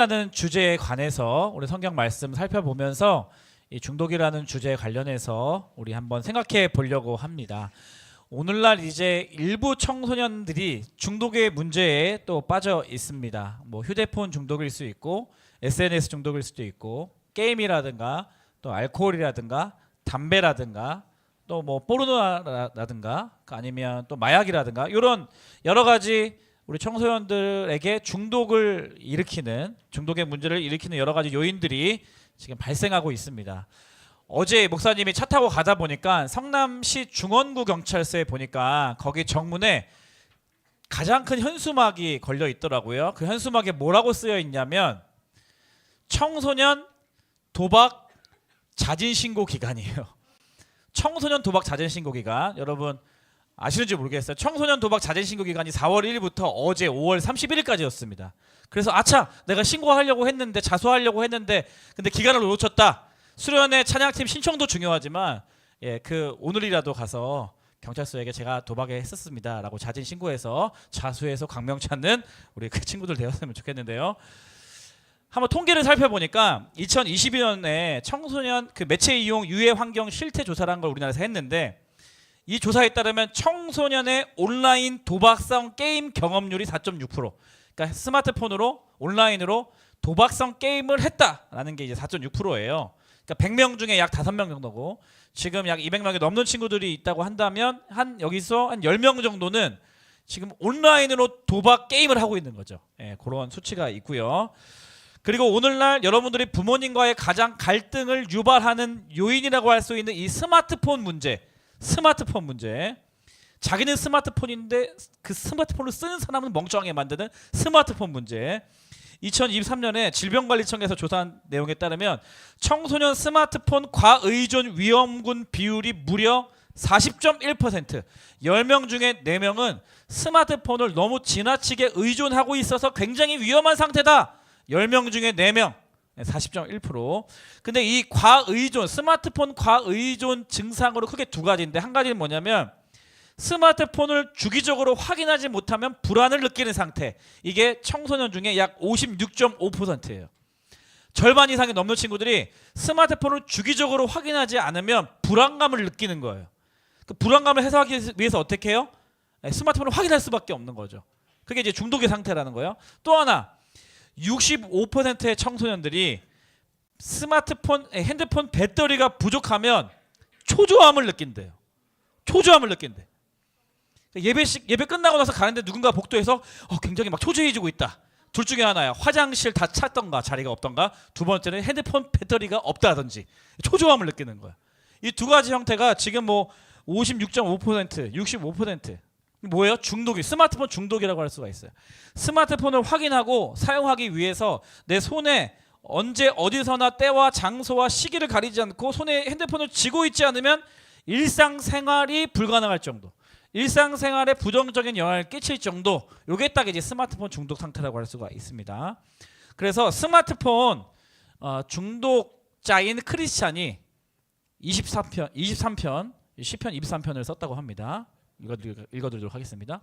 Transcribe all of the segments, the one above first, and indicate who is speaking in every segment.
Speaker 1: 라는 주제에 관해서 우리 성경 말씀 살펴보면서 이 중독이라는 주제에 관련해서 우리 한번 생각해 보려고 합니다. 오늘날 이제 일부 청소년들이 중독의 문제에 또 빠져 있습니다. 뭐 휴대폰 중독일 수 있고 SNS 중독일 수도 있고 게임이라든가 또 알코올이라든가 담배라든가 또 뭐 포르노라든가 아니면 또 마약이라든가 이런 여러 가지 우리 청소년들에게 중독을 일으키는 중독의 문제를 일으키는 여러 가지 요인들이 지금 발생하고 있습니다. 어제 목사님이 차 타고 가다 보니까 성남시 중원구 경찰서에 보니까 거기 정문에 가장 큰 현수막이 걸려 있더라고요. 그 현수막에 뭐라고 쓰여 있냐면 청소년 도박 자진 신고 기간이에요. 청소년 도박 자진 신고 기간, 여러분 아시는지 모르겠어요. 청소년 도박 자진 신고 기간이 4월 1일부터 어제 5월 31일까지였습니다. 그래서 아차, 내가 신고하려고 했는데 자수하려고 했는데 근데 기간을 놓쳤다. 수련회 찬양팀 신청도 중요하지만 그 오늘이라도 가서 경찰서에게 제가 도박에 했었습니다라고 자진 신고해서 자수해서 광명 찾는 우리 그 친구들 되었으면 좋겠는데요. 한번 통계를 살펴보니까 2022년에 청소년 그 매체 이용 유해 환경 실태 조사라는 걸 우리나라에서 했는데 이 조사에 따르면 청소년의 온라인 도박성 게임 경험률이 4.6%. 그러니까 스마트폰으로 온라인으로 도박성 게임을 했다라는 게 이제 4.6%예요. 그러니까 100명 중에 약 5명 정도고 지금 약 200명이 넘는 친구들이 있다고 한다면 여기서 한 10명 정도는 지금 온라인으로 도박 게임을 하고 있는 거죠. 그런 수치가 있고요. 그리고 오늘날 여러분들이 부모님과의 가장 갈등을 유발하는 요인이라고 할 수 있는 이 스마트폰 문제. 자기는 스마트폰인데 그 스마트폰을 쓰는 사람은 멍청하게 만드는 스마트폰 문제. 2023년에 질병관리청에서 조사한 내용에 따르면 청소년 스마트폰 과의존 위험군 비율이 무려 40.1%. 10명 중에 4명은 스마트폰을 너무 지나치게 의존하고 있어서 굉장히 위험한 상태다. 10명 중에 4명. 40.1%. 근데 이 과의존, 스마트폰 과의존 증상으로 크게 두 가지인데 한 가지는 뭐냐면 스마트폰을 주기적으로 확인하지 못하면 불안을 느끼는 상태. 이게 청소년 중에 약 56.5%예요. 절반 이상이 넘는 친구들이 스마트폰을 주기적으로 확인하지 않으면 불안감을 느끼는 거예요. 그 불안감을 해소하기 위해서 어떻게 해요? 스마트폰을 확인할 수밖에 없는 거죠. 그게 이제 중독의 상태라는 거예요. 또 하나 65%의 청소년들이 핸드폰 배터리가 부족하면 초조함을 느낀대요. 예배 끝나고 나서 가는데 누군가 복도에서 굉장히 막 초조해지고 있다. 둘 중에 하나야. 화장실 다 찼던가 자리가 없던가. 두 번째는 핸드폰 배터리가 없다든지 초조함을 느끼는 거야. 이 두 가지 형태가 지금 뭐 56.5%, 65% 뭐예요? 중독이. 스마트폰 중독이라고 할 수가 있어요. 스마트폰을 확인하고 사용하기 위해서 내 손에 언제 어디서나 때와 장소와 시기를 가리지 않고 손에 핸드폰을 쥐고 있지 않으면 일상생활이 불가능할 정도, 일상생활에 부정적인 영향을 끼칠 정도, 이게 딱 이제 스마트폰 중독 상태라고 할 수가 있습니다. 그래서 스마트폰 중독자인 크리스찬이 23편, 시편 23편을 썼다고 합니다. 읽어드리도록 하겠습니다.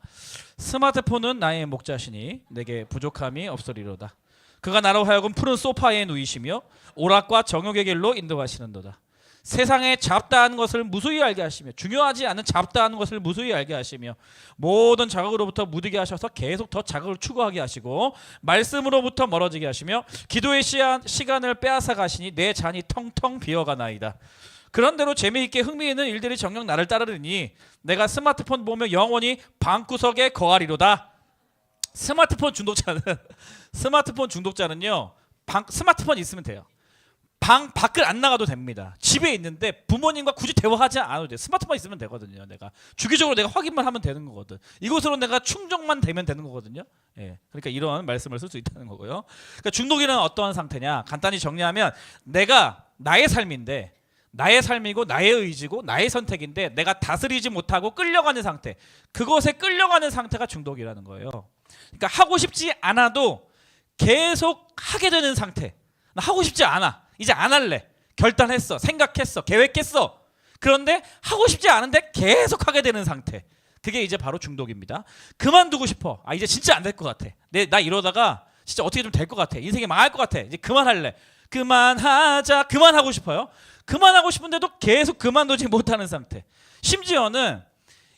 Speaker 1: 스마트폰은 나의 목자시니 내게 부족함이 없으리로다. 그가 나로 하여금 푸른 소파에 누이시며 오락과 정욕의 길로 인도하시는도다. 세상에 잡다한 것을 무수히 알게 하시며 중요하지 않은 잡다한 것을 무수히 알게 하시며 모든 자극으로부터 무디게 하셔서 계속 더 자극을 추구하게 하시고 말씀으로부터 멀어지게 하시며 기도의 시간을 빼앗아 가시니 내 잔이 텅텅 비어가나이다. 그런대로 재미있게 흥미있는 일들이 정녕 나를 따르니 내가 스마트폰 보며 영원히 방구석에 거하리로다. 스마트폰 중독자는요 스마트폰 있으면 돼요. 방 밖을 안 나가도 됩니다. 집에 있는데 부모님과 굳이 대화하지 않아도 돼요. 스마트폰 있으면 되거든요. 내가 주기적으로 내가 확인만 하면 되는 거거든. 이곳으로 내가 충족만 되면 되는 거거든요. 그러니까 이런 말씀을 쓸 수 있다는 거고요. 그러니까 중독이란 어떠한 상태냐? 간단히 정리하면 내가 나의 삶인데 나의 삶이고 나의 의지고 나의 선택인데 내가 다스리지 못하고 끌려가는 상태, 그것에 끌려가는 상태가 중독이라는 거예요. 그러니까 하고 싶지 않아도 계속 하게 되는 상태. 나 하고 싶지 않아, 이제 안 할래, 결단했어, 생각했어, 계획했어. 그런데 하고 싶지 않은데 계속 하게 되는 상태, 그게 이제 바로 중독입니다. 그만두고 싶어, 이제 진짜 안 될 것 같아, 나 이러다가 진짜 어떻게 좀 될 것 같아. 인생이 망할 것 같아. 이제 그만할래. 그만하자. 그만하고 싶어요. 그만하고 싶은데도 계속 그만두지 못하는 상태. 심지어는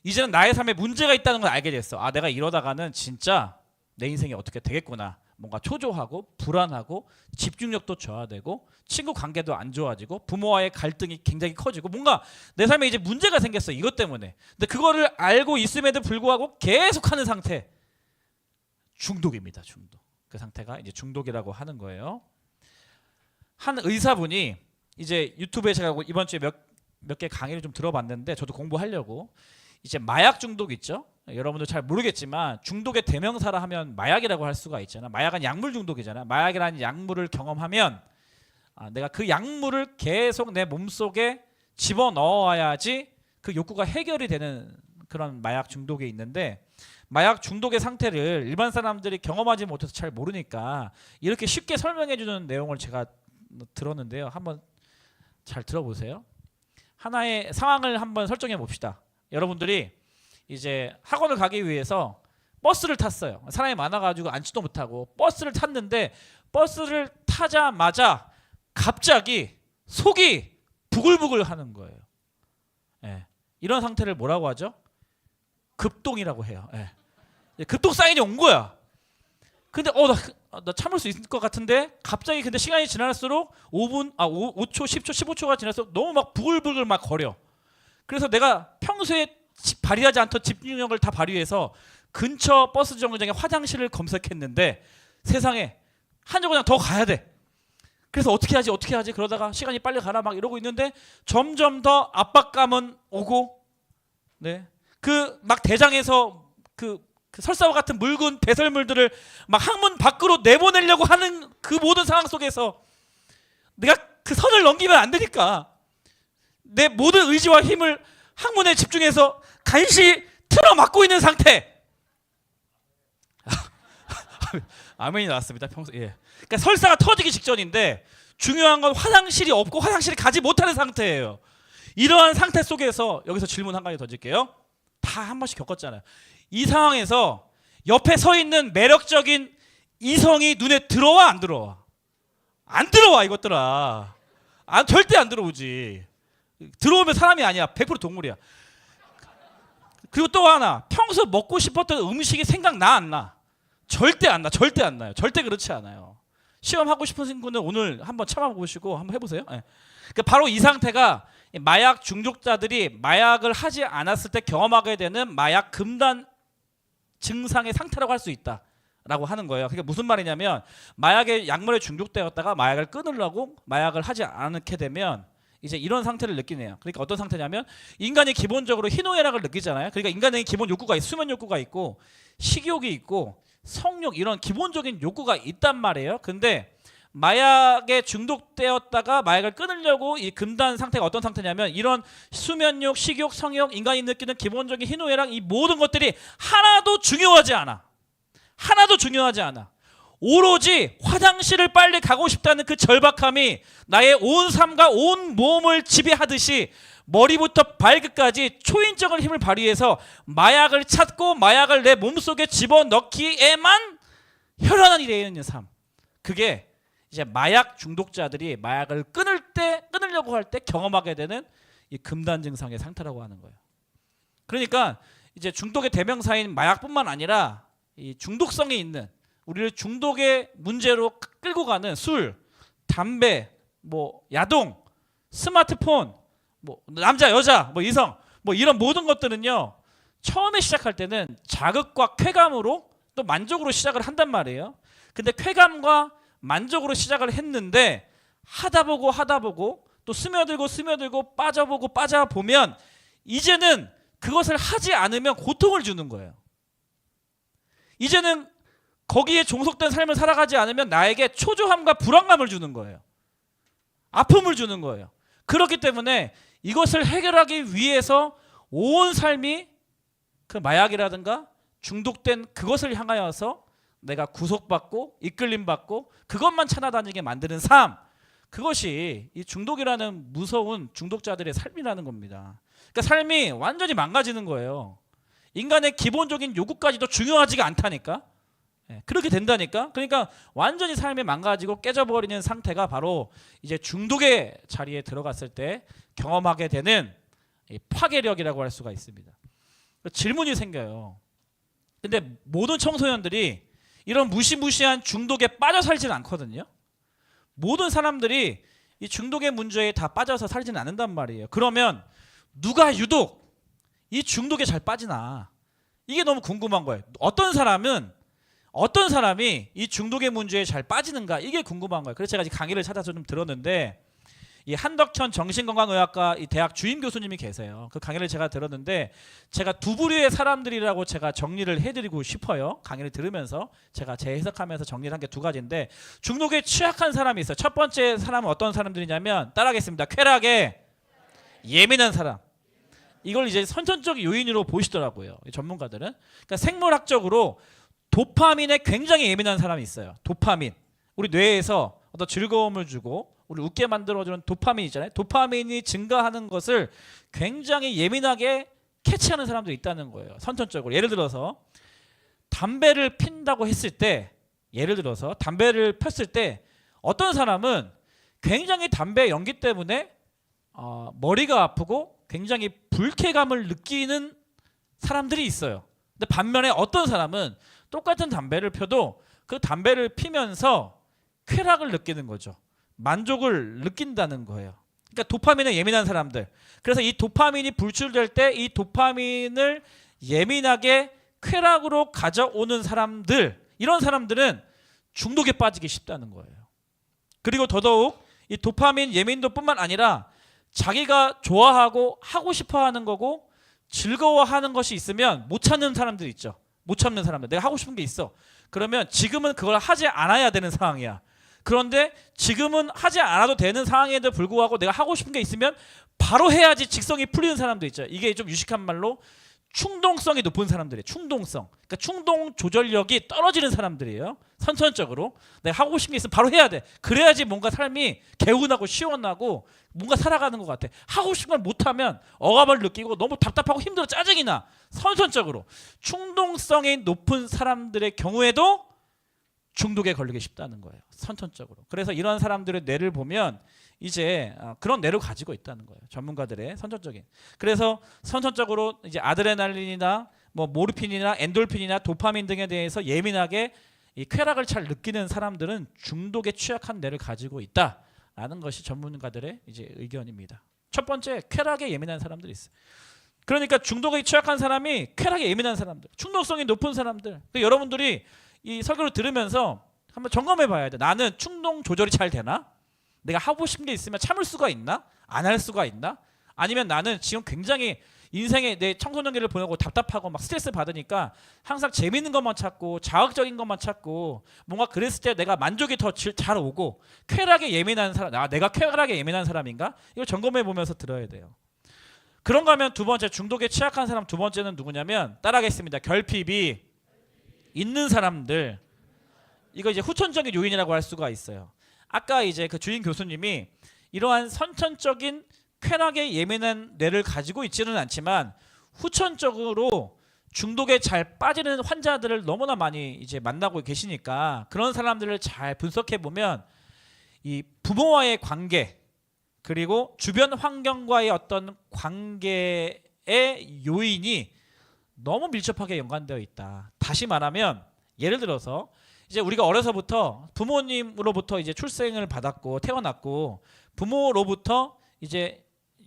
Speaker 1: 이제는 나의 삶에 문제가 있다는 걸 알게 됐어. 아, 내가 이러다가는 진짜 내 인생이 어떻게 되겠구나. 뭔가 초조하고 불안하고 집중력도 저하되고 친구 관계도 안 좋아지고 부모와의 갈등이 굉장히 커지고 뭔가 내 삶에 이제 문제가 생겼어. 이것 때문에. 근데 그거를 알고 있음에도 불구하고 계속하는 상태. 중독입니다. 중독. 그 상태가 이제 중독이라고 하는 거예요. 한 의사분이 이제 유튜브에 제가 이번 주에 몇 개 강의를 좀 들어봤는데 저도 공부하려고 이제 마약 중독 있죠. 여러분들 잘 모르겠지만 중독의 대명사라 하면 마약이라고 할 수가 있잖아. 마약은 약물 중독이잖아. 마약이라는 약물을 경험하면 내가 그 약물을 계속 내 몸속에 집어넣어야지 그 욕구가 해결이 되는 그런 마약 중독이 있는데 마약 중독의 상태를 일반 사람들이 경험하지 못해서 잘 모르니까 이렇게 쉽게 설명해 주는 내용을 제가 들었는데요. 한번 잘 들어보세요. 하나의 상황을 한번 설정해 봅시다. 여러분들이 이제 학원을 가기 위해서 버스를 탔어요. 사람이 많아가지고 앉지도 못하고 버스를 탔는데 버스를 타자마자 갑자기 속이 부글부글 하는 거예요. 예. 이런 상태를 뭐라고 하죠? 급동이라고 해요. 예. 급동 사인이 온 거야. 근데 나 참을 수 있을 것 같은데 갑자기 근데 시간이 지날수록 5초, 10초, 15초가 지날수록 너무 막 부글부글 막 거려. 그래서 내가 평소에 발휘하지 않던 집중력을 다 발휘해서 근처 버스 정류장에 화장실을 검색했는데 세상에 한 정거장 더 가야 돼. 그래서 어떻게 하지 그러다가 시간이 빨리 가라 막 이러고 있는데 점점 더 압박감은 오고 네. 그 막 대장에서 그 설사와 같은 묽은 배설물들을 막 항문 밖으로 내보내려고 하는 그 모든 상황 속에서 내가 그 선을 넘기면 안 되니까 내 모든 의지와 힘을 항문에 집중해서 간신히 틀어막고 있는 상태. 아멘이 나왔습니다. 예. 그러니까 설사가 터지기 직전인데 중요한 건 화장실이 없고 화장실에 가지 못하는 상태예요. 이러한 상태 속에서 여기서 질문 한 가지 던질게요. 다 한 번씩 겪었잖아요. 이 상황에서 옆에 서 있는 매력적인 이성이 눈에 들어와 안 들어와? 안 들어와 이것들아. 절대 안 들어오지. 들어오면 사람이 아니야. 100% 동물이야. 그리고 또 하나 평소 먹고 싶었던 음식이 생각나 안 나? 절대 안 나. 절대 안 나요. 절대 그렇지 않아요. 시험하고 싶은 친구는 오늘 한번 참아보시고 한번 해보세요. 네. 그러니까 바로 이 상태가 마약 중독자들이 마약을 하지 않았을 때 경험하게 되는 마약 금단 증상의 상태라고 할 수 있다라고 하는 거예요. 그게 무슨 말이냐면 마약의 약물에 중독되었다가 마약을 끊으려고 마약을 하지 않게 되면 이제 이런 상태를 느끼네요. 그러니까 어떤 상태냐면 인간이 기본적으로 희노애락을 느끼잖아요. 그러니까 인간의 기본 욕구가 수면 욕구가 있고 식욕이 있고 성욕 이런 기본적인 욕구가 있단 말이에요. 근데 마약에 중독되었다가 마약을 끊으려고 이 금단 상태가 어떤 상태냐면 이런 수면욕, 식욕, 성욕, 인간이 느끼는 기본적인 희노애락 이 모든 것들이 하나도 중요하지 않아. 하나도 중요하지 않아. 오로지 화장실을 빨리 가고 싶다는 그 절박함이 나의 온 삶과 온 몸을 지배하듯이 머리부터 발끝까지 초인적인 힘을 발휘해서 마약을 찾고 마약을 내 몸속에 집어넣기에만 혈안한 일에 있는 삶. 그게 이제 마약 중독자들이 마약을 끊으려고 할 때 경험하게 되는 이 금단 증상의 상태라고 하는 거예요. 그러니까 이제 중독의 대명사인 마약뿐만 아니라 이 중독성이 있는 우리를 중독의 문제로 끌고 가는 술, 담배, 뭐 야동, 스마트폰, 뭐 남자, 여자, 뭐 이성, 뭐 이런 모든 것들은요. 처음에 시작할 때는 자극과 쾌감으로 또 만족으로 시작을 한단 말이에요. 근데 쾌감과 만족으로 시작을 했는데 하다 보고 또 스며들고 빠져보면 이제는 그것을 하지 않으면 고통을 주는 거예요. 이제는 거기에 종속된 삶을 살아가지 않으면 나에게 초조함과 불안감을 주는 거예요. 아픔을 주는 거예요. 그렇기 때문에 이것을 해결하기 위해서 온 삶이 그 마약이라든가 중독된 그것을 향하여서 내가 구속받고 이끌림받고 그것만 찾아다니게 만드는 삶, 그것이 이 중독이라는 무서운 중독자들의 삶이라는 겁니다. 그러니까 삶이 완전히 망가지는 거예요. 인간의 기본적인 요구까지도 중요하지가 않다니까. 그렇게 된다니까. 그러니까 완전히 삶이 망가지고 깨져버리는 상태가 바로 이제 중독의 자리에 들어갔을 때 경험하게 되는 이 파괴력이라고 할 수가 있습니다. 질문이 생겨요. 근데 모든 청소년들이 이런 무시무시한 중독에 빠져 살지는 않거든요. 모든 사람들이 이 중독의 문제에 다 빠져서 살지는 않는단 말이에요. 그러면 누가 유독 이 중독에 잘 빠지나? 이게 너무 궁금한 거예요. 어떤 사람이 이 중독의 문제에 잘 빠지는가? 이게 궁금한 거예요. 그래서 제가 강의를 찾아서 좀 들었는데 이 한덕현 정신건강의학과 이 대학 주임 교수님이 계세요. 그 강의를 제가 들었는데 제가 두 부류의 사람들이라고 제가 정리를 해드리고 싶어요. 강의를 들으면서 제가 재해석하면서 정리를 한 게 두 가지인데 중독에 취약한 사람이 있어요. 첫 번째 사람은 어떤 사람들이냐면 따라하겠습니다. 쾌락에 예민한 사람. 이걸 이제 선천적 요인으로 보시더라고요. 전문가들은. 그러니까 생물학적으로 도파민에 굉장히 예민한 사람이 있어요. 도파민. 우리 뇌에서 어떤 즐거움을 주고 우리 웃게 만들어주는 도파민 있잖아요. 도파민이 증가하는 것을 굉장히 예민하게 캐치하는 사람들이 있다는 거예요. 선천적으로. 예를 들어서 담배를 핀다고 했을 때 예를 들어서 담배를 폈을 때 어떤 사람은 굉장히 담배 연기 때문에 머리가 아프고 굉장히 불쾌감을 느끼는 사람들이 있어요. 근데 반면에 어떤 사람은 똑같은 담배를 펴도 그 담배를 피면서 쾌락을 느끼는 거죠. 만족을 느낀다는 거예요. 그러니까 도파민에 예민한 사람들. 그래서 이 도파민이 분출될 때 이 도파민을 예민하게 쾌락으로 가져오는 사람들, 이런 사람들은 중독에 빠지기 쉽다는 거예요. 그리고 더더욱 이 도파민 예민도뿐만 아니라 자기가 좋아하고 하고 싶어하는 거고 즐거워하는 것이 있으면 못 참는 사람들 있죠. 못 참는 사람들. 내가 하고 싶은 게 있어. 그러면 지금은 그걸 하지 않아야 되는 상황이야. 그런데 지금은 하지 않아도 되는 상황에도 불구하고 내가 하고 싶은 게 있으면 바로 해야지 직성이 풀리는 사람도 있죠. 이게 좀 유식한 말로 충동성이 높은 사람들이에요. 충동성. 그러니까 충동 조절력이 떨어지는 사람들이에요. 선천적으로. 내가 하고 싶은 게 있으면 바로 해야 돼. 그래야지 뭔가 삶이 개운하고 시원하고 뭔가 살아가는 것 같아. 하고 싶은 걸 못하면 억압을 느끼고 너무 답답하고 힘들어 짜증이 나. 선천적으로. 충동성이 높은 사람들의 경우에도 중독에 걸리기 쉽다는 거예요. 선천적으로. 그래서 이런 사람들의 뇌를 보면 이제 그런 뇌를 가지고 있다는 거예요. 전문가들의 선천적인. 그래서 선천적으로 이제 아드레날린이나 뭐 모르핀이나 엔돌핀이나 도파민 등에 대해서 예민하게 이 쾌락을 잘 느끼는 사람들은 중독에 취약한 뇌를 가지고 있다라는 것이 전문가들의 이제 의견입니다. 첫 번째, 쾌락에 예민한 사람들이 있어요. 그러니까 중독에 취약한 사람이 쾌락에 예민한 사람들, 충동성이 높은 사람들. 그러니까 여러분들이 이 설교를 들으면서 한번 점검해 봐야 돼. 나는 충동 조절이 잘 되나? 내가 하고 싶은 게 있으면 참을 수가 있나? 안 할 수가 있나? 아니면 나는 지금 굉장히 인생에 내 청소년기를 보내고 답답하고 막 스트레스 받으니까 항상 재밌는 것만 찾고 자극적인 것만 찾고 뭔가 그랬을 때 내가 만족이 더 잘 오고 쾌락에 예민한 사람, 내가 쾌락에 예민한 사람인가? 이걸 점검해 보면서 들어야 돼요. 그런가 하면 두 번째, 중독에 취약한 사람 두 번째는 누구냐면 따라하겠습니다. 결핍이 있는 사람들. 이거 이제 후천적인 요인이라고 할 수가 있어요. 아까 이제 그 주인 교수님이 이러한 선천적인 쾌락에 예민한 뇌를 가지고 있지는 않지만 후천적으로 중독에 잘 빠지는 환자들을 너무나 많이 이제 만나고 계시니까 그런 사람들을 잘 분석해 보면 이 부모와의 관계 그리고 주변 환경과의 어떤 관계의 요인이 너무 밀접하게 연관되어 있다. 다시 말하면 예를 들어서 이제 우리가 어려서부터 부모님으로부터 이제 출생을 받았고 태어났고 부모로부터 이제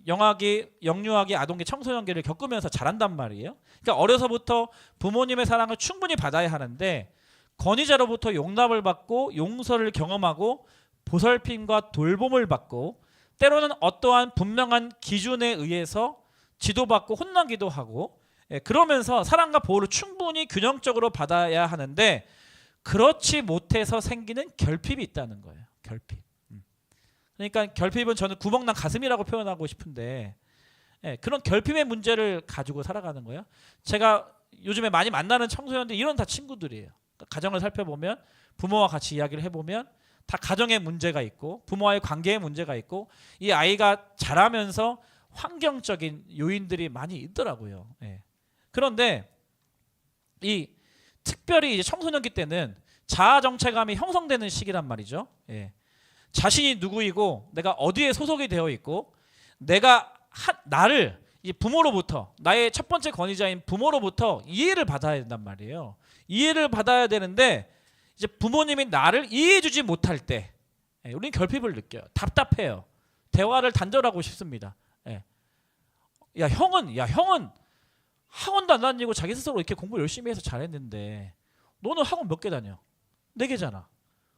Speaker 1: 영아기, 영유아기, 아동기, 청소년기를 겪으면서 자란단 말이에요. 그러니까 어려서부터 부모님의 사랑을 충분히 받아야 하는데 권위자로부터 용납을 받고 용서를 경험하고 보살핌과 돌봄을 받고 때로는 어떠한 분명한 기준에 의해서 지도받고 혼나기도 하고 그러면서 사랑과 보호를 충분히 균형적으로 받아야 하는데 그렇지 못해서 생기는 결핍이 있다는 거예요. 결핍. 그러니까 결핍은 저는 구멍난 가슴이라고 표현하고 싶은데 그런 결핍의 문제를 가지고 살아가는 거예요. 제가 요즘에 많이 만나는 청소년들이 이런 다 친구들이에요. 그러니까 가정을 살펴보면 부모와 같이 이야기를 해보면 다 가정에 문제가 있고 부모와의 관계에 문제가 있고 이 아이가 자라면서 환경적인 요인들이 많이 있더라고요. 그런데 이 특별히 이제 청소년기 때는 자아 정체감이 형성되는 시기란 말이죠. 예. 자신이 누구이고 내가 어디에 소속이 되어 있고 내가 나를 이 부모로부터 나의 첫 번째 권위자인 부모로부터 이해를 받아야 된단 말이에요. 이해를 받아야 되는데 이제 부모님이 나를 이해해주지 못할 때 우리는 결핍을 느껴요. 답답해요. 대화를 단절하고 싶습니다. 예. 야 형은 학원도 안 다니고 자기 스스로 이렇게 공부 열심히 해서 잘했는데 너는 학원 몇 개 다녀? 4개잖아.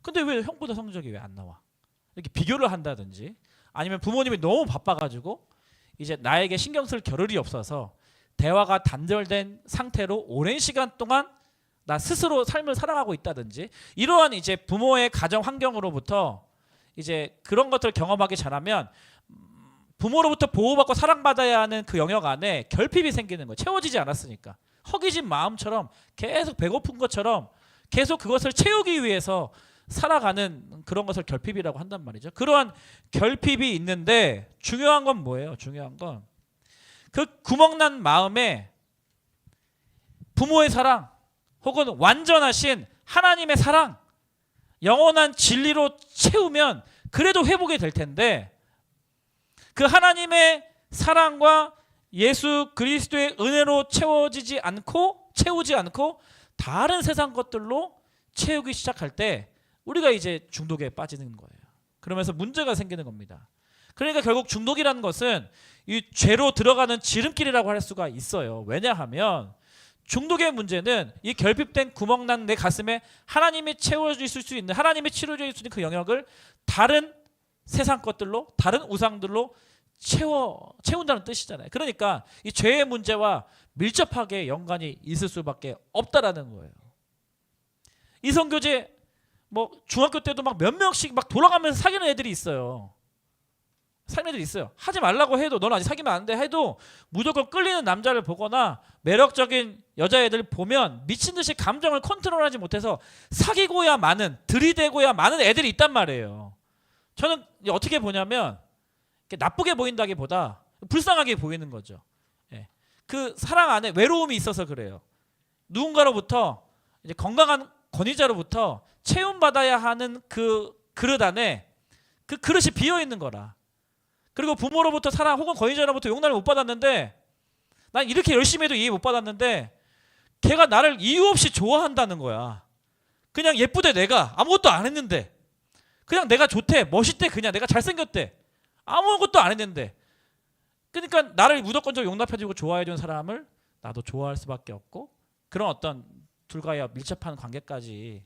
Speaker 1: 근데 왜 형보다 성적이 왜 안 나와? 이렇게 비교를 한다든지 아니면 부모님이 너무 바빠가지고 이제 나에게 신경 쓸 겨를이 없어서 대화가 단절된 상태로 오랜 시간 동안 나 스스로 삶을 살아가고 있다든지 이러한 이제 부모의 가정 환경으로부터 이제 그런 것들을 경험하기 잘하면 부모로부터 보호받고 사랑받아야 하는 그 영역 안에 결핍이 생기는 거예요. 채워지지 않았으니까. 허기진 마음처럼 계속 배고픈 것처럼 계속 그것을 채우기 위해서 살아가는 그런 것을 결핍이라고 한단 말이죠. 그러한 결핍이 있는데 중요한 건 뭐예요? 중요한 건 그 구멍난 마음에 부모의 사랑 혹은 완전하신 하나님의 사랑 영원한 진리로 채우면 그래도 회복이 될 텐데 그 하나님의 사랑과 예수 그리스도의 은혜로 채우지 않고 다른 세상 것들로 채우기 시작할 때 우리가 이제 중독에 빠지는 거예요. 그러면서 문제가 생기는 겁니다. 그러니까 결국 중독이라는 것은 이 죄로 들어가는 지름길이라고 할 수가 있어요. 왜냐하면 중독의 문제는 이 결핍된 구멍난 내 가슴에 하나님이 채워주실 수 있는 하나님이 치료해 주실 수 있는 그 영역을 다른 세상 것들로 다른 우상들로 채운다는 뜻이잖아요. 그러니까 이 죄의 문제와 밀접하게 연관이 있을 수밖에 없다라는 거예요. 이성교제 뭐 중학교 때도 막 몇 명씩 막 돌아가면서 사귀는 애들이 있어요. 하지 말라고 해도 넌 아직 사귀면 안 돼 해도 무조건 끌리는 남자를 보거나 매력적인 여자애들 보면 미친 듯이 감정을 컨트롤하지 못해서 사귀고야 마는 들이대고야 마는 애들이 있단 말이에요. 저는 어떻게 보냐면 나쁘게 보인다기보다 불쌍하게 보이는 거죠. 예. 그 사랑 안에 외로움이 있어서 그래요. 누군가로부터 이제 건강한 권위자로부터 채움받아야 하는 그 그릇 안에 그 그릇이 비어 있는 거라. 그리고 부모로부터 사랑 혹은 권위자로부터 용납을 못 받았는데 난 이렇게 열심히 해도 이해 못 받았는데 걔가 나를 이유 없이 좋아한다는 거야. 그냥 예쁘대 내가 아무것도 안 했는데 그냥 내가 좋대 멋있대 그냥 내가 잘생겼대 아무것도 안 했는데 그러니까 나를 무조건적으로 용납해주고 좋아해주는 사람을 나도 좋아할 수밖에 없고 그런 어떤 둘과의 밀접한 관계까지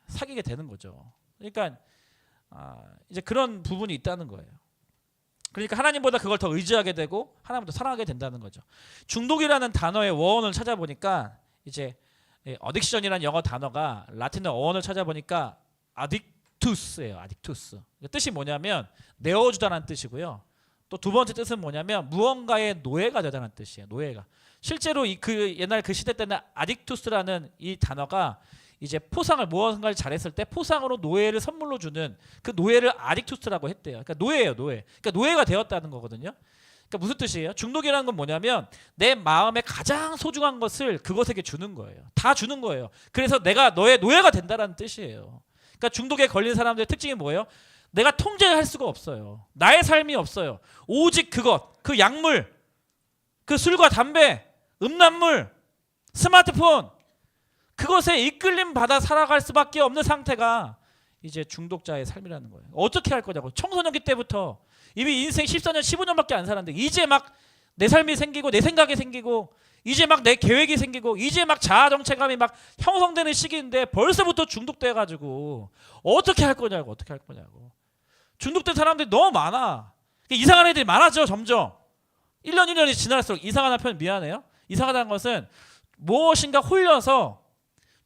Speaker 1: 사귀게 되는 거죠. 그러니까 이제 그런 부분이 있다는 거예요. 그러니까 하나님보다 그걸 더 의지하게 되고 하나님을 더 사랑하게 된다는 거죠. 중독이라는 단어의 어원을 찾아보니까 이제 어딕션이라는 영어 단어가 라틴어 어원을 찾아보니까 아딕투스예요. 아딕투스. 뜻이 뭐냐면 내어주다라는 뜻이고요. 또 두 번째 뜻은 뭐냐면 무언가의 노예가 되다는 뜻이에요. 노예가. 실제로 그 옛날 그 시대 때는 아딕투스라는 이 단어가 이제 포상을 무언가를 잘했을 때 포상으로 노예를 선물로 주는 그 노예를 아딕투스라고 했대요. 그러니까 노예예요, 노예. 그러니까 노예가 되었다는 거거든요. 그러니까 무슨 뜻이에요? 중독이라는 건 뭐냐면 내 마음에 가장 소중한 것을 그것에게 주는 거예요. 다 주는 거예요. 그래서 내가 너의 노예가 된다라는 뜻이에요. 그러니까 중독에 걸린 사람들의 특징이 뭐예요? 내가 통제할 수가 없어요. 나의 삶이 없어요. 오직 그것, 그 약물, 그 술과 담배, 음란물, 스마트폰 그것에 이끌림 받아 살아갈 수밖에 없는 상태가 이제 중독자의 삶이라는 거예요. 어떻게 할 거냐고. 청소년기 때부터 이미 인생 14년, 15년밖에 안 살았는데 이제 막 내 삶이 생기고 내 생각이 생기고 이제 막 내 계획이 생기고 이제 막 자아 정체감이 막 형성되는 시기인데 벌써부터 중독돼 가지고 어떻게 할 거냐고. 어떻게 할 거냐고. 중독된 사람들이 너무 많아. 이상한 애들이 많아져 점점. 1년 1년이 지날수록 이상하다는 표현 미안해요. 이상하다는 것은 무엇인가 홀려서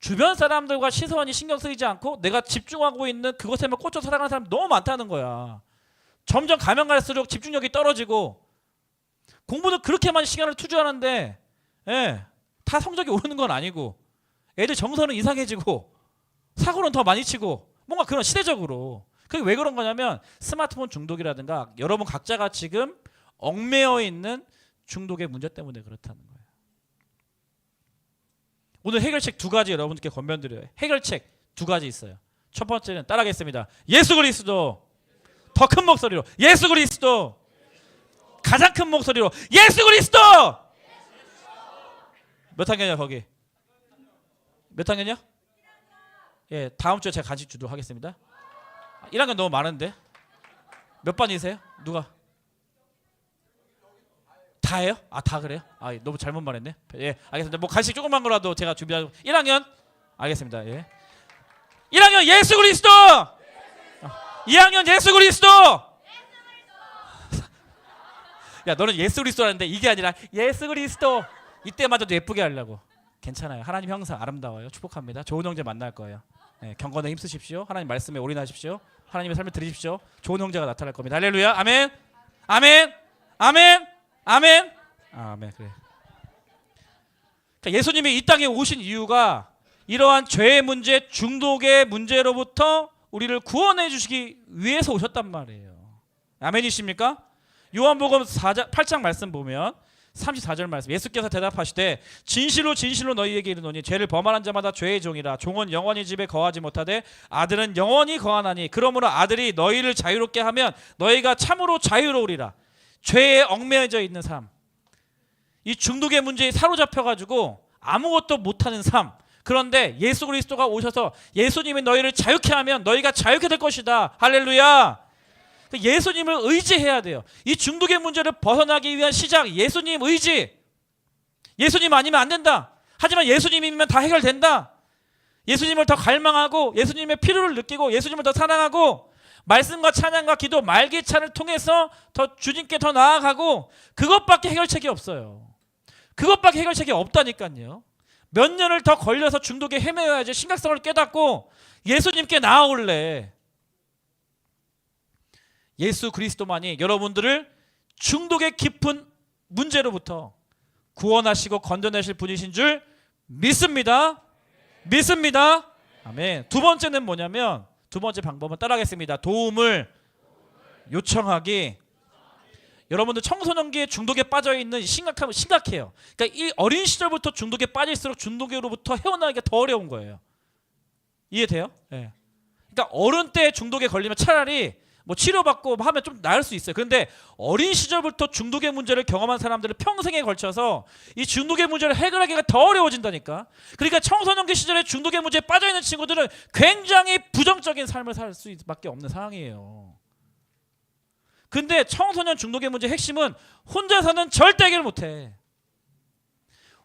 Speaker 1: 주변 사람들과 시선이 신경 쓰이지 않고 내가 집중하고 있는 그것에만 꽂혀 살아가는 사람이 너무 많다는 거야. 점점 가면 갈수록 집중력이 떨어지고 공부는 그렇게 많이 시간을 투자하는데 다 성적이 오르는 건 아니고 애들 정서는 이상해지고 사고는 더 많이 치고 뭔가 그런 시대적으로 그게 왜 그런 거냐면 스마트폰 중독이라든가 여러분 각자가 지금 얽매여 있는 중독의 문제 때문에 그렇다는 거예요. 오늘 해결책 두 가지 여러분들께 권면드려요. 해결책 두 가지 있어요. 첫 번째는 따라하겠습니다. 예수 그리스도. 더 큰 목소리로 예수 그리스도. 가장 큰 목소리로 예수 그리스도. 몇 학년이야 거기? 몇 학년이야? 예, 다음 주에 제가 간식 주도록 하겠습니다. 1학년 너무 많은데. 몇 반이세요? 누가? 다예요? 아, 다 그래요? 아, 너무 잘못 말했네. 예, 알겠습니다. 뭐 간식 조그만 거라도 제가 준비하고. 1학년? 알겠습니다. 예. 1학년 예수 그리스도. 2학년 예수 그리스도. 야, 너는 예수 그리스도라는데 이게 아니라 예수 그리스도. 이때마저도 예쁘게 하려고. 괜찮아요. 하나님 형상 아름다워요. 축복합니다. 좋은 형제 만날 거예요. 네, 경건에 힘쓰십시오. 하나님 말씀에 올인하십시오. 하나님의 삶을 드리십시오. 좋은 형제가 나타날 겁니다. 할렐루야. 아멘. 아멘. 아멘. 아멘. 아멘. 그래. 그러니까 예수님이 이 땅에 오신 이유가 이러한 죄의 문제, 중독의 문제로부터 우리를 구원해 주시기 위해서 오셨단 말이에요. 아멘이십니까? 요한복음 8장 말씀 보면 34절 말씀, 예수께서 대답하시되 진실로 진실로 너희에게 이르노니 죄를 범하는 자마다 죄의 종이라. 종은 영원히 집에 거하지 못하되 아들은 영원히 거하나니 그러므로 아들이 너희를 자유롭게 하면 너희가 참으로 자유로우리라. 죄에 얽매여져 있는 삶, 이 중독의 문제에 사로잡혀가지고 아무것도 못하는 삶. 그런데 예수 그리스도가 오셔서 예수님이 너희를 자유케 하면 너희가 자유케 될 것이다. 할렐루야. 예수님을 의지해야 돼요. 이 중독의 문제를 벗어나기 위한 시작, 예수님 의지. 예수님 아니면 안 된다. 하지만 예수님이면 다 해결된다. 예수님을 더 갈망하고 예수님의 필요를 느끼고 예수님을 더 사랑하고 말씀과 찬양과 기도, 말기찬을 통해서 더 주님께 더 나아가고, 그것밖에 해결책이 없어요. 그것밖에 해결책이 없다니까요. 몇 년을 더 걸려서 중독에 헤매어야지 심각성을 깨닫고 예수님께 나아올래. 예수 그리스도만이 여러분들을 중독의 깊은 문제로부터 구원하시고 건져내실 분이신 줄 믿습니다. 믿습니다. 아멘. 두 번째는 뭐냐면, 두 번째 방법은 따라하겠습니다. 도움을 요청하기. 여러분들 청소년기에 중독에 빠져 있는 심각해요. 그러니까 이 어린 시절부터 중독에 빠질수록 중독으로부터 헤어나기가 더 어려운 거예요. 이해돼요? 네. 그러니까 어른 때 중독에 걸리면 차라리 뭐 치료받고 하면 좀 나을 수 있어요. 그런데 어린 시절부터 중독의 문제를 경험한 사람들은 평생에 걸쳐서 이 중독의 문제를 해결하기가 더 어려워진다니까. 그러니까 청소년기 시절에 중독의 문제에 빠져있는 친구들은 굉장히 부정적인 삶을 살 수밖에 없는 상황이에요. 근데 청소년 중독의 문제의 핵심은 혼자서는 절대 해결을 못해.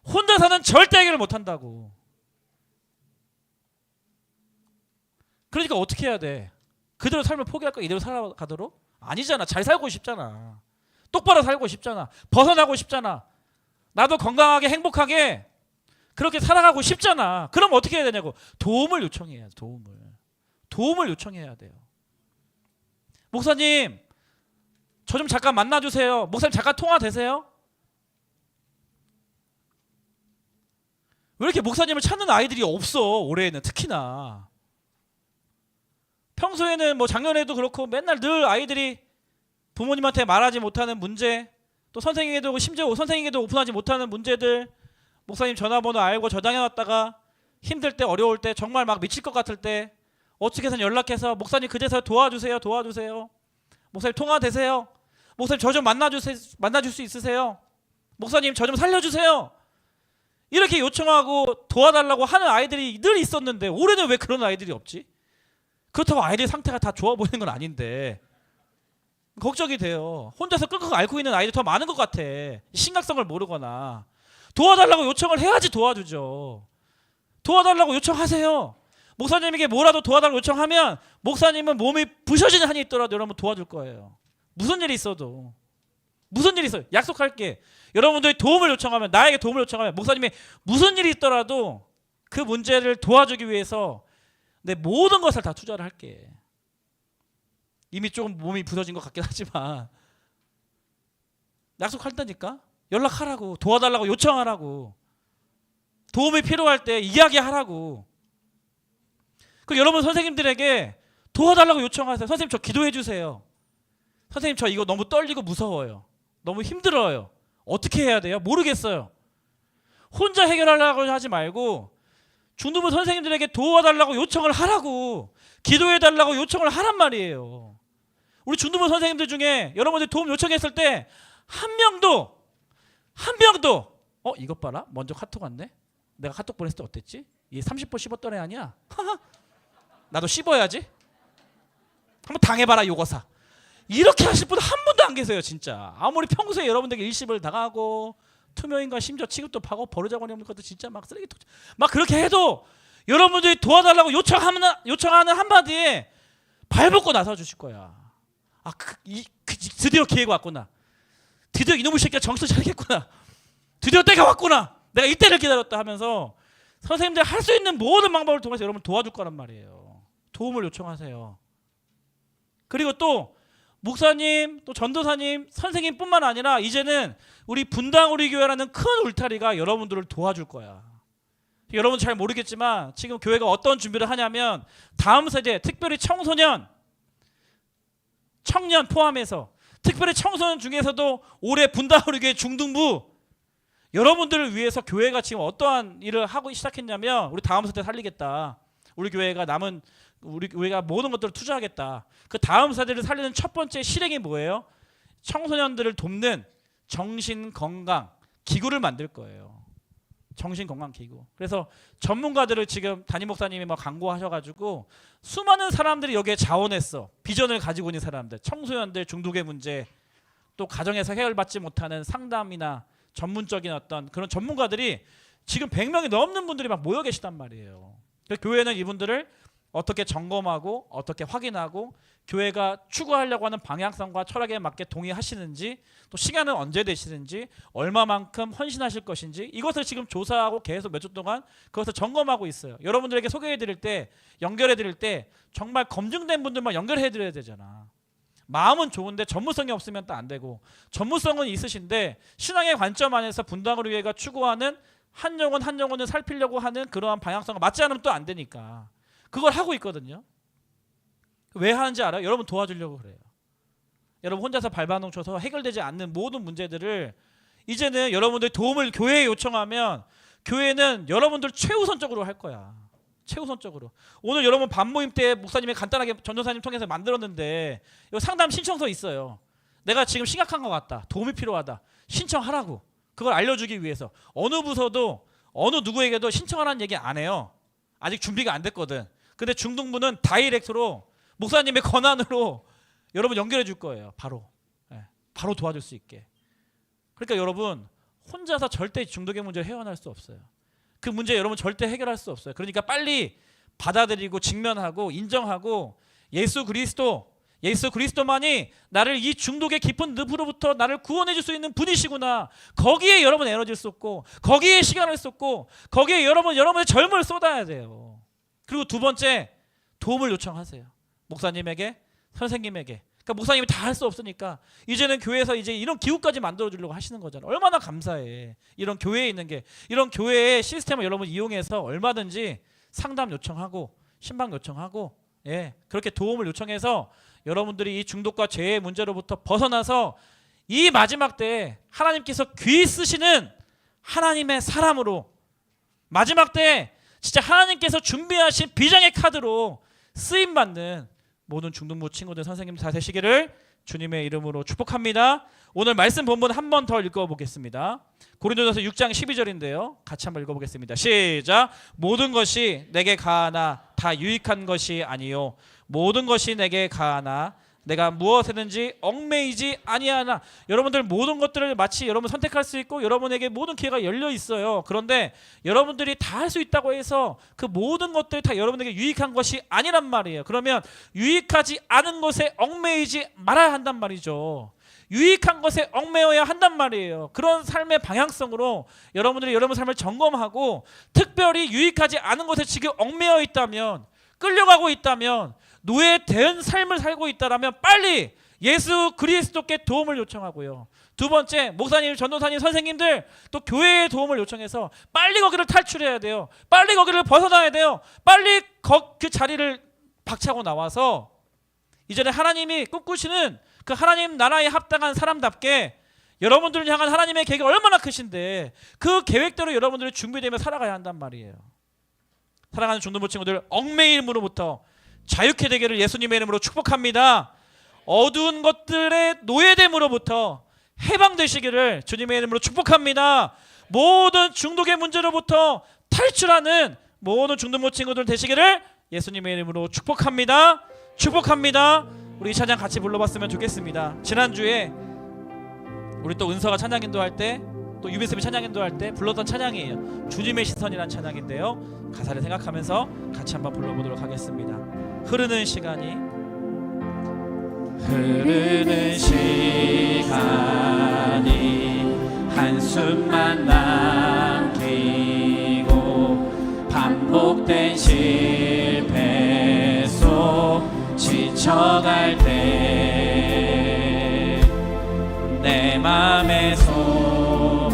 Speaker 1: 혼자서는 절대 해결을 못한다고. 그러니까 어떻게 해야 돼? 그대로 삶을 포기할 거야? 이대로 살아가도록? 아니잖아. 잘 살고 싶잖아. 똑바로 살고 싶잖아. 벗어나고 싶잖아. 나도 건강하게 행복하게 그렇게 살아가고 싶잖아. 그럼 어떻게 해야 되냐고. 도움을 요청해야 돼. 도움을 요청해야 돼요. 목사님, 저 좀 잠깐 만나주세요. 목사님 잠깐 통화 되세요? 왜 이렇게 목사님을 찾는 아이들이 없어? 올해는 특히나. 평소에는 뭐 작년에도 그렇고 맨날 늘 아이들이 부모님한테 말하지 못하는 문제, 또 선생님에게도, 심지어 선생님에게도 오픈하지 못하는 문제들, 목사님 전화번호 알고 저장해놨다가 힘들 때, 어려울 때, 정말 막 미칠 것 같을 때 어떻게 해서 연락해서 목사님 그제서 도와주세요. 목사님 통화되세요. 목사님 저 좀 만나줄 수 있으세요? 목사님 저 좀 살려주세요. 이렇게 요청하고 도와달라고 하는 아이들이 늘 있었는데 올해는 왜 그런 아이들이 없지? 그렇다고 아이들 상태가 다 좋아 보이는 건 아닌데 걱정이 돼요. 혼자서 끙끙 앓고 있는 아이들이 더 많은 것 같아. 심각성을 모르거나. 도와달라고 요청을 해야지 도와주죠. 도와달라고 요청하세요. 목사님에게 뭐라도 도와달라고 요청하면 목사님은 몸이 부셔지는 한이 있더라도 여러분 도와줄 거예요. 무슨 일이 있어도. 무슨 일이 있어요. 약속할게. 여러분들이 도움을 요청하면, 나에게 도움을 요청하면 목사님이 무슨 일이 있더라도 그 문제를 도와주기 위해서 내 모든 것을 다 투자를 할게. 이미 조금 몸이 부서진 것 같긴 하지만 약속한다니까. 연락하라고, 도와달라고 요청하라고, 도움이 필요할 때 이야기하라고. 그리고 여러분 선생님들에게 도와달라고 요청하세요. 선생님 저 기도해 주세요. 선생님 저 이거 너무 떨리고 무서워요. 너무 힘들어요. 어떻게 해야 돼요? 모르겠어요. 혼자 해결하려고 하지 말고 중등부 선생님들에게 도와달라고 요청을 하라고, 기도해달라고 요청을 하란 말이에요. 우리 중등부 선생님들 중에 여러분들이 도움 요청했을 때 한 명도 이것 봐라, 먼저 카톡 왔네, 내가 카톡 보냈을 때 어땠지? 얘 30번 씹었던 애 아니야? 나도 씹어야지. 한번 당해봐라 요거사. 이렇게 하실 분 한 분도 안 계세요 진짜. 아무리 평소에 여러분들에게 일십을 당하고 투명인간 심지어 취급도 받고 버르장머리 없는 것도 진짜 막 쓰레기통 막 그렇게 해도 여러분들이 도와달라고 요청하는 한마디에 발벗고 나서 주실 거야. 드디어 기회가 왔구나. 드디어 이놈의 새끼가 정신 차리겠구나. 드디어 때가 왔구나. 내가 이때를 기다렸다 하면서 선생님들 할 수 있는 모든 방법을 통해서 여러분 도와줄 거란 말이에요. 도움을 요청하세요. 그리고 또 목사님, 또 전도사님, 선생님뿐만 아니라 이제는 우리 분당 우리 교회라는 큰 울타리가 여러분들을 도와줄 거야. 여러분 잘 모르겠지만 지금 교회가 어떤 준비를 하냐면 다음 세대, 특별히 청소년, 청년 포함해서 특별히 청소년 중에서도 올해 분당 우리 교회 중등부 여러분들을 위해서 교회가 지금 어떠한 일을 하고 시작했냐면 우리 다음 세대 살리겠다. 우리 교회가 모든 것들을 투자하겠다. 그 다음 세대를 살리는 첫 번째 실행이 뭐예요? 청소년들을 돕는 정신건강 기구를 만들 거예요. 정신건강 기구. 그래서 전문가들을 지금 담임 목사님이 막 광고하셔가지고 수많은 사람들이 여기에 자원했어. 비전을 가지고 있는 사람들, 청소년들 중독의 문제, 또 가정에서 해결받지 못하는 상담이나 전문적인 어떤 그런 전문가들이 지금 100명이 넘는 분들이 막 모여 계시단 말이에요. 교회는 이분들을 어떻게 점검하고 어떻게 확인하고 교회가 추구하려고 하는 방향성과 철학에 맞게 동의하시는지, 또 시간은 언제 되시는지, 얼마만큼 헌신하실 것인지 이것을 지금 조사하고 계속 몇 주 동안 그것을 점검하고 있어요. 여러분들에게 소개해드릴 때, 연결해드릴 때 정말 검증된 분들만 연결해드려야 되잖아. 마음은 좋은데 전문성이 없으면 또 안 되고, 전문성은 있으신데 신앙의 관점 안에서 분당을 교회가 추구하는 한 영혼을 살피려고 하는 그러한 방향성과 맞지 않으면 또 안 되니까 그걸 하고 있거든요. 왜 하는지 알아요? 여러분 도와주려고 그래요. 여러분 혼자서 발버둥 쳐서 해결되지 않는 모든 문제들을 이제는 여러분들 도움을 교회에 요청하면 교회는 여러분들 최우선적으로 할 거야. 최우선적으로. 오늘 여러분 밤모임 때 목사님이 간단하게 전도사님 통해서 만들었는데 이 상담 신청서 있어요. 내가 지금 심각한 것 같다. 도움이 필요하다. 신청하라고. 그걸 알려주기 위해서. 어느 부서도 어느 누구에게도 신청하라는 얘기 안 해요. 아직 준비가 안 됐거든. 근데 중등부는 다이렉트로 목사님의 권한으로 여러분 연결해 줄 거예요. 바로. 바로 도와줄 수 있게. 그러니까 여러분 혼자서 절대 중독의 문제를 헤어날 수 없어요. 그 문제 여러분 절대 해결할 수 없어요. 그러니까 빨리 받아들이고 직면하고 인정하고 예수 그리스도만이 나를 이 중독의 깊은 늪으로부터 나를 구원해 줄 수 있는 분이시구나. 거기에 여러분 에너지를 쏟고 거기에 시간을 쏟고 거기에 여러분의 젊음을 쏟아야 돼요. 그리고 두 번째, 도움을 요청하세요. 목사님에게, 선생님에게. 그러니까 목사님이 다 할 수 없으니까 이제는 교회에서 이제 이런 기구까지 만들어 주려고 하시는 거잖아요. 얼마나 감사해. 이런 교회에 있는 게, 이런 교회의 시스템을 여러분 이용해서 얼마든지 상담 요청하고 신방 요청하고 그렇게 도움을 요청해서 여러분들이 이 중독과 죄의 문제로부터 벗어나서 이 마지막 때에 하나님께서 귀 쓰시는 하나님의 사람으로, 마지막 때에 진짜 하나님께서 준비하신 비장의 카드로 쓰임받는 모든 중등부 친구들, 선생님들 다 되시기를 주님의 이름으로 축복합니다. 오늘 말씀 본문 한 번 더 읽어보겠습니다. 고린도전서 6장 12절인데요. 같이 한번 읽어보겠습니다. 시작. 모든 것이 내게 가하나 다 유익한 것이 아니요 모든 것이 내게 가하나 내가 무엇에든지 얽매이지 아니하나. 여러분들 모든 것들을 마치 여러분 선택할 수 있고 여러분에게 모든 기회가 열려 있어요. 그런데 여러분들이 다 할 수 있다고 해서 그 모든 것들이 다 여러분에게 유익한 것이 아니란 말이에요. 그러면 유익하지 않은 것에 얽매이지 말아야 한단 말이죠. 유익한 것에 얽매여야 한단 말이에요. 그런 삶의 방향성으로 여러분들이 여러분 삶을 점검하고, 특별히 유익하지 않은 것에 지금 얽매여 있다면, 끌려가고 있다면, 노예된 삶을 살고 있다라면 빨리 예수 그리스도께 도움을 요청하고요. 두 번째, 목사님, 전도사님, 선생님들 또 교회의 도움을 요청해서 빨리 거기를 탈출해야 돼요. 빨리 거기를 벗어나야 돼요. 빨리 그 자리를 박차고 나와서 이전에 하나님이 꿈꾸시는 그 하나님 나라에 합당한 사람답게 여러분들을 향한 하나님의 계획이 얼마나 크신데 그 계획대로 여러분들이 준비되며 살아가야 한단 말이에요. 사랑하는 중등부 친구들, 얽매임으로부터 자유케 되기를 예수님의 이름으로 축복합니다. 어두운 것들의 노예됨으로부터 해방되시기를 주님의 이름으로 축복합니다. 모든 중독의 문제로부터 탈출하는 모든 중등부 친구들 되시기를 예수님의 이름으로 축복합니다. 축복합니다. 우리 이 찬양 같이 불러봤으면 좋겠습니다. 지난주에 우리 또 은서가 찬양 인도할 때, 또 유비쌤이 찬양 인도할 때 불렀던 찬양이에요. 주님의 시선이란 찬양인데요, 가사를 생각하면서 같이 한번 불러보도록 하겠습니다. 흐르는 시간이 한숨만 남기고 반복된 실패 속 지쳐갈 때 내 맘의 소망이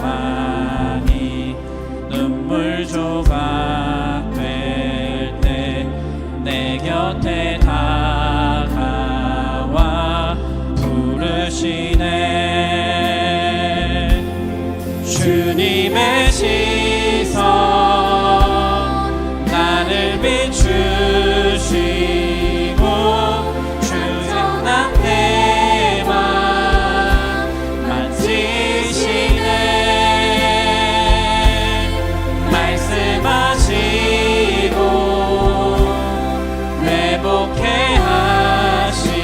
Speaker 1: 눈물 조각 될 때 내 곁에 다가와 부르시네. 주님의 시선 나를 비추시고 주님난 내 맘 만지시네. 말씀하시고 회복해 하시네.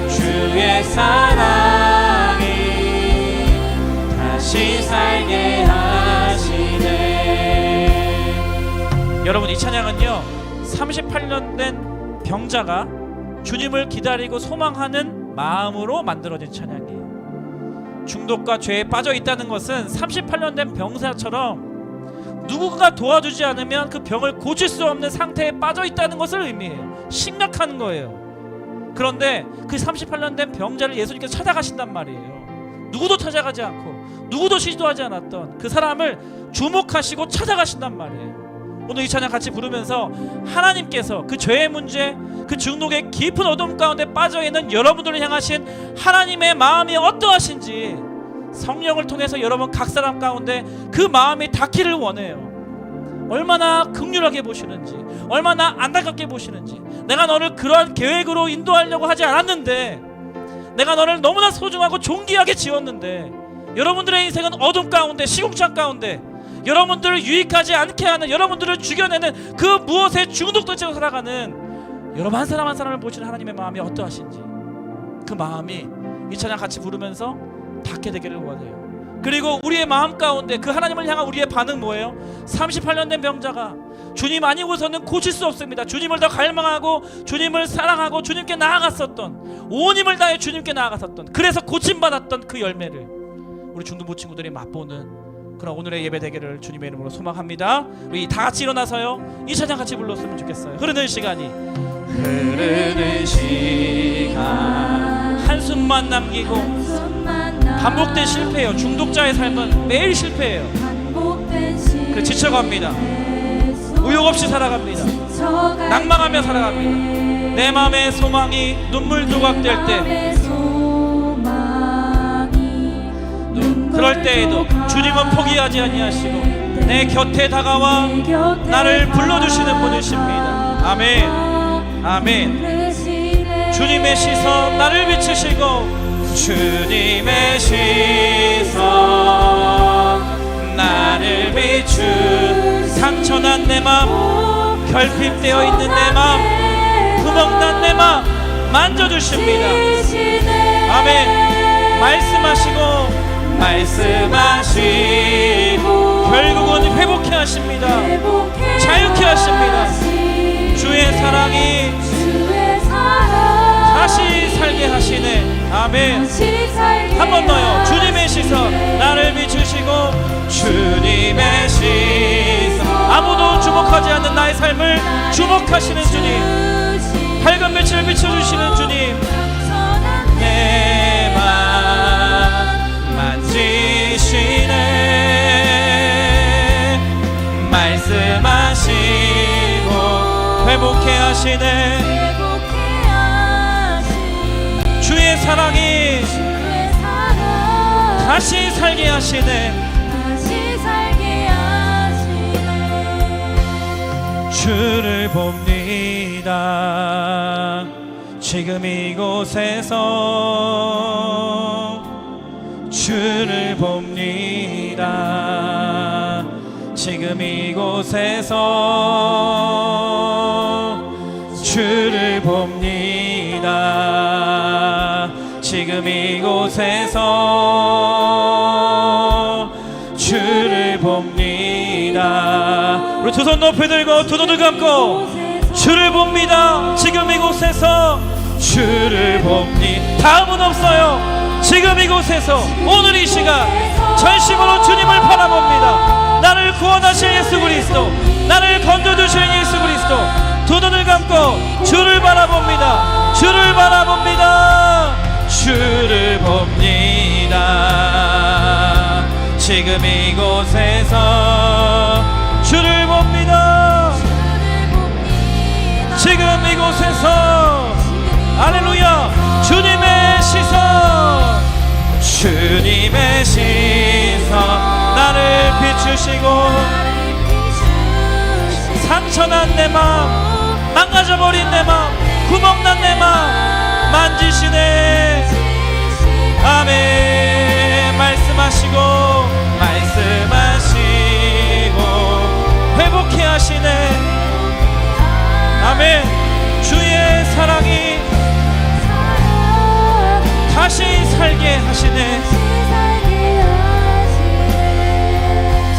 Speaker 1: 주의 사랑이 다시 살게 하시네. 여러분, 이 찬양은요 38년 된 병자가 주님을 기다리고 소망하는 마음으로 만들어진 찬양이에요. 중독과 죄에 빠져 있다는 것은 38년 된 병사처럼 누군가 도와주지 않으면 그 병을 고칠 수 없는 상태에 빠져 있다는 것을 의미해요. 심각한 거예요. 그런데 그 38년 된 병자를 예수님께서 찾아가신단 말이에요. 누구도 찾아가지 않고 누구도 시도하지 않았던 그 사람을 주목하시고 찾아가신단 말이에요. 오늘 이 찬양 같이 부르면서 하나님께서 그 죄의 문제, 그 중독의 깊은 어둠 가운데 빠져있는 여러분들을 향하신 하나님의 마음이 어떠하신지 성령을 통해서 여러분 각 사람 가운데 그 마음이 닿기를 원해요. 얼마나 긍휼하게 보시는지, 얼마나 안타깝게 보시는지. 내가 너를 그러한 계획으로 인도하려고 하지 않았는데, 내가 너를 너무나 소중하고 존귀하게 지었는데, 여러분들의 인생은 어둠 가운데, 시궁창 가운데, 여러분들을 유익하지 않게 하는, 여러분들을 죽여내는 그 무엇에 중독된 채로 살아가는 여러분 한 사람 한 사람을 보시는 하나님의 마음이 어떠하신지, 그 마음이 이 찬양 같이 부르면서 닿게 되기를 원해요. 그리고 우리의 마음 가운데 그 하나님을 향한 우리의 반응 뭐예요? 38년 된 병자가 주님 아니고서는 고칠 수 없습니다. 주님을 더 갈망하고 주님을 사랑하고 주님께 나아갔었던, 온 힘을 다해 주님께 나아갔었던, 그래서 고침받았던 그 열매를 우리 중등부 친구들이 맛보는 그런 오늘의 예배 되기를 주님의 이름으로 소망합니다. 우리 다 같이 일어나서요 이 찬양 같이 불렀으면 좋겠어요. 흐르는 시간이 한숨만 남기고 반복된 실패예요. 중독자의 삶은 매일 실패예요. 그래 지쳐갑니다. 의욕 없이 살아갑니다. 낭망하며 살아갑니다. 내 마음의 소망이 눈물 조각될 때, 그럴 때에도 주님은 포기하지 아니하시고 내 곁에 다가와 나를 불러주시는 분이십니다. 아멘, 아멘. 주님의 시선 나를 비추시고, 주님의 시선 나를 비추, 상처난 내 맘, 결핍되어 있는 내 맘, 구멍난 내 맘 만져주십니다. 아멘. 말씀하시고 결국은 회복해 하십니다. 자유케 하십니다. 주의 사랑이 다시 살게 하시네. 아멘. 한 번 더요. 주님의 시선 나를 비추시고, 주님의 시선 아무도 주목하지 않는 나의 삶을 주목하시는 주님, 밝은 빛을 비춰주시는 주님, 내 맘 만지시네. 말씀하시고 회복해 하시네. 주의 사랑이 다시 살게 하시네.
Speaker 2: 다시 살게 하시네.
Speaker 1: 주를 봅니다. 지금 이곳에서 주를 봅니다. 지금 이곳에서 주를 봅니다. 지금 이곳에서 주를 봅니다. 우리 두 손 높이 들고 두 눈을 감고 주를 봅니다. 지금 이곳에서 주를 봅니다. 다음은 없어요. 지금 이곳에서 오늘 이 시간 전심으로 주님을 바라봅니다. 나를 구원하신 예수 그리스도, 나를 건져주신 예수 그리스도. 두 눈을 감고 주를 바라봅니다. 주를 바라봅니다. 주를 봅니다. 지금 이곳에서 주를 봅니다. 지금 이곳에서 할렐루야. 주님의 시선, 주님의 시선 나를 비추시고 상처난 내 마음, 망가져버린 내 마음, 구멍난 내 마음 만지시네. 아멘. 말씀하시고 회복해 하시네. 아멘. 주의 사랑이 다시 살게 하시네.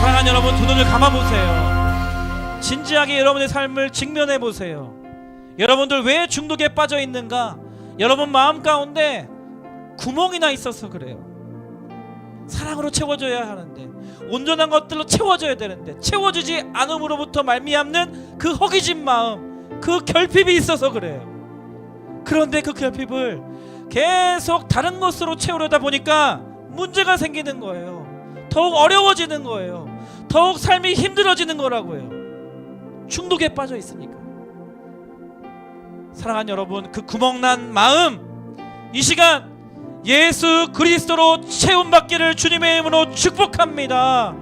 Speaker 1: 사랑하는 여러분, 두 눈을 감아보세요. 진지하게 여러분의 삶을 직면해 보세요. 여러분들 왜 중독에 빠져 있는가? 여러분 마음 가운데 구멍이 나 있어서 그래요. 사랑으로 채워줘야 하는데, 온전한 것들로 채워줘야 되는데 채워주지 않음으로부터 말미암는 그 허기진 마음, 그 결핍이 있어서 그래요. 그런데 그 결핍을 계속 다른 것으로 채우려다 보니까 문제가 생기는 거예요. 더욱 어려워지는 거예요. 더욱 삶이 힘들어지는 거라고요. 중독에 빠져 있으니까. 사랑하는 여러분, 그 구멍난 마음 이 시간 예수 그리스도로 채움받기를 주님의 이름으로 축복합니다.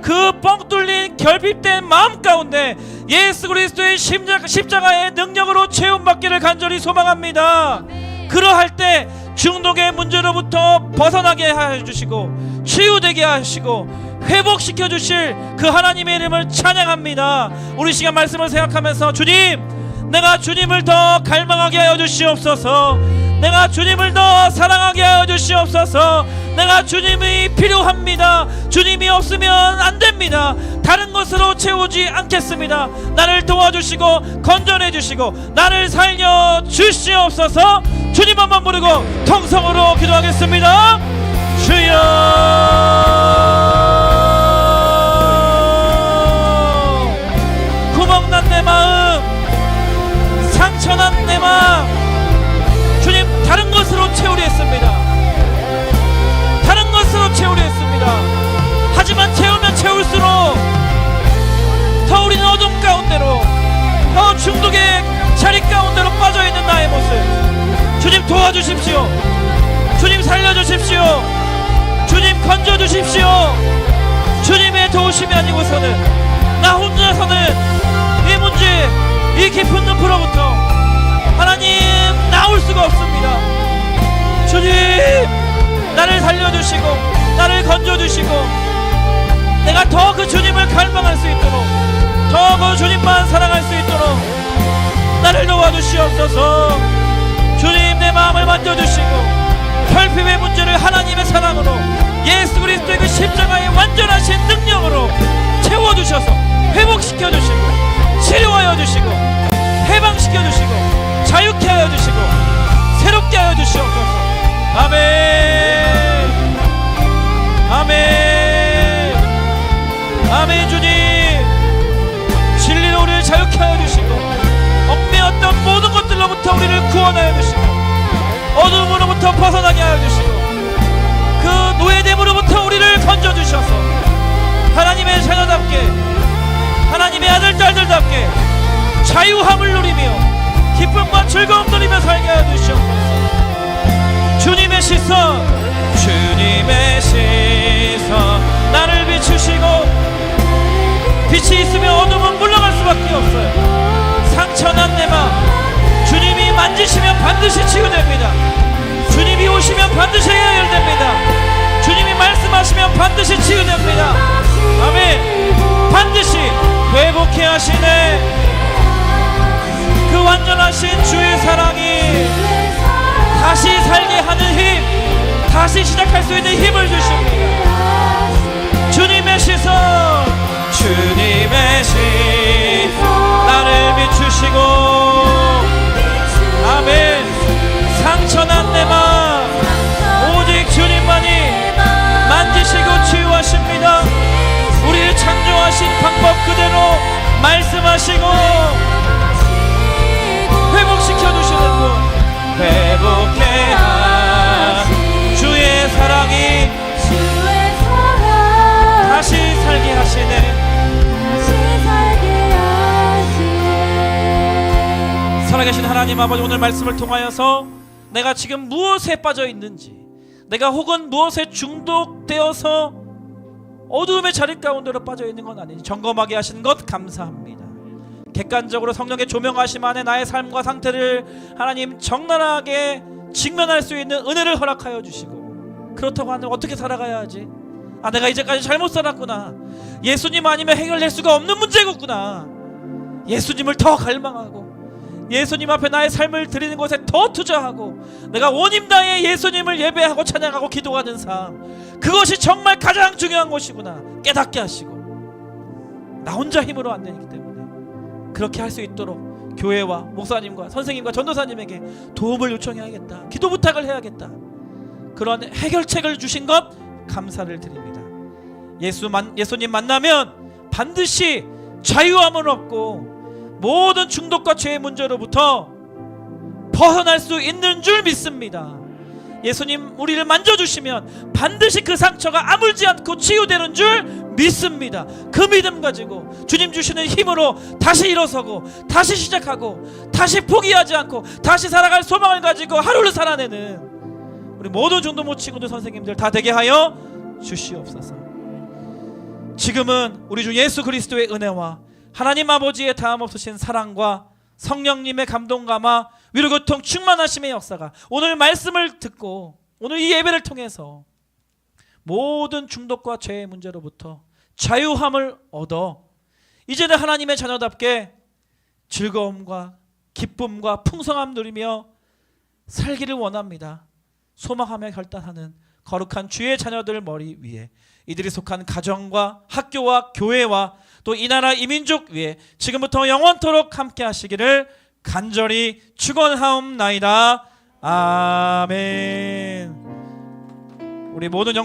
Speaker 1: 그 뻥 뚫린 결핍된 마음 가운데 예수 그리스도의 십자가의 능력으로 채움받기를 간절히 소망합니다. 그러할 때 중독의 문제로부터 벗어나게 해주시고 치유되게 하시고 회복시켜 주실 그 하나님의 이름을 찬양합니다. 우리 시간 말씀을 생각하면서 주님, 내가 주님을 더 갈망하게 하여 주시옵소서. 내가 주님을 더 사랑하게 하여 주시옵소서. 내가 주님이 필요합니다. 주님이 없으면 안 됩니다. 다른 것으로 채우지 않겠습니다. 나를 도와주시고 건전해 주시고 나를 살려 주시옵소서. 주님 한번 부르고 통성으로 기도하겠습니다. 주여, 구멍난 내 마음, 상처난 내 마음 주님 다른 것으로 채우려 했습니다. 다른 것으로 채우려 했습니다. 하지만 채우면 채울수록 더 우리는 어둠 가운데로, 더 중독의 자리 가운데로 빠져있는 나의 모습, 주님 도와주십시오. 주님 살려주십시오. 주님 건져주십시오. 주님의 도우심이 아니고서는 나 혼자서는 이 문제, 이 깊은 늪으로부터 하나님 나올 수가 없습니다. 주님, 나를 살려주시고 나를 건져주시고 내가 더 그 주님을 갈망할 수 있도록, 더 그 주님만 사랑할 수 있도록 나를 도와주시옵소서. 주님, 내 마음을 만져주시고 결핍의 문제를 하나님의 사랑으로, 예수 그리스도의 그 십자가의 완전하신 능력으로 채워주셔서 회복시켜 주시고 치료하여 주시고 해방시켜 주시고 자유케 하여 주시고 새롭게 하여 주시옵소서. 아멘. 아멘. 아멘. 주님, 진리로 우리를 자유케 하여 주시고 얽매였던 모든 것들로부터 우리를 구원하여 주시고 어둠으로부터 벗어나게 하여 주시고 그 노예됨으로부터 우리를 건져주셔서 하나님의 자녀답게, 하나님의 아들 딸들답게 자유함을 누리며 기쁨과 즐거움 누리며 살게 하여 주시옵소서. 주님의 시선, 주님의 시선 빛이 있으면 어둠은 물러갈 수밖에 없어요. 상처난 내 마음 주님이 만지시면 반드시 치유됩니다. 주님이 오시면 반드시 해결됩니다. 주님이 말씀하시면 반드시 치유됩니다. 아멘. 반드시 회복해 하시네. 그 완전하신 주의 사랑이 다시 살게 하는 힘, 다시 시작할 수 있는 힘을 주십니다. 주님의 시선, 주님의 시 나를 비추시고 아멘. 상처난 내 마음 오직 주님만이 만지시고 치유하십니다. 우리를 창조하신 방법 그대로 말씀하시고 회복시켜 주시는 분, 회복해 주의 사랑이 다시 살게 하시네. 살아계신 하나님 아버지, 오늘 말씀을 통하여서 내가 지금 무엇에 빠져 있는지, 내가 혹은 무엇에 중독되어서 어두움의 자리 가운데로 빠져 있는 건 아닌지 점검하게 하신 것 감사합니다. 객관적으로 성령의 조명하심 안에 나의 삶과 상태를 하나님 적나라하게 직면할 수 있는 은혜를 허락하여 주시고, 그렇다고 하면 어떻게 살아가야 하지? 아, 내가 이제까지 잘못 살았구나. 예수님 아니면 해결될 수가 없는 문제겠구나. 예수님을 더 갈망하고 예수님 앞에 나의 삶을 드리는 것에 더 투자하고 내가 온힘 다해 예수님을 예배하고 찬양하고 기도하는 삶, 그것이 정말 가장 중요한 것이구나 깨닫게 하시고, 나 혼자 힘으로 안 되기 때문에 그렇게 할 수 있도록 교회와 목사님과 선생님과 전도사님에게 도움을 요청해야겠다, 기도 부탁을 해야겠다, 그런 해결책을 주신 것 감사를 드립니다. 예수님 만나면 반드시 자유함을 얻고 모든 중독과 죄의 문제로부터 벗어날 수 있는 줄 믿습니다. 예수님 우리를 만져주시면 반드시 그 상처가 아물지 않고 치유되는 줄 믿습니다. 그 믿음 가지고 주님 주시는 힘으로 다시 일어서고 다시 시작하고 다시 포기하지 않고 다시 살아갈 소망을 가지고 하루를 살아내는 우리 모든 중도모 친구들 선생님들 다 되게 하여 주시옵소서. 지금은 우리 주 예수 그리스도의 은혜와 하나님 아버지의 다함없으신 사랑과 성령님의 감동감화 위로교통 충만하심의 역사가 오늘 말씀을 듣고 오늘 이 예배를 통해서 모든 중독과 죄의 문제로부터 자유함을 얻어 이제는 하나님의 자녀답게 즐거움과 기쁨과 풍성함 누리며 살기를 원합니다. 소망하며 결단하는 거룩한 주의 자녀들 머리 위에 이들이 속한 가정과 학교와 교회와 또 이 나라 이 민족 위에 지금부터 영원토록 함께 하시기를 간절히 축원하옵나이다. 아멘. 우리 모든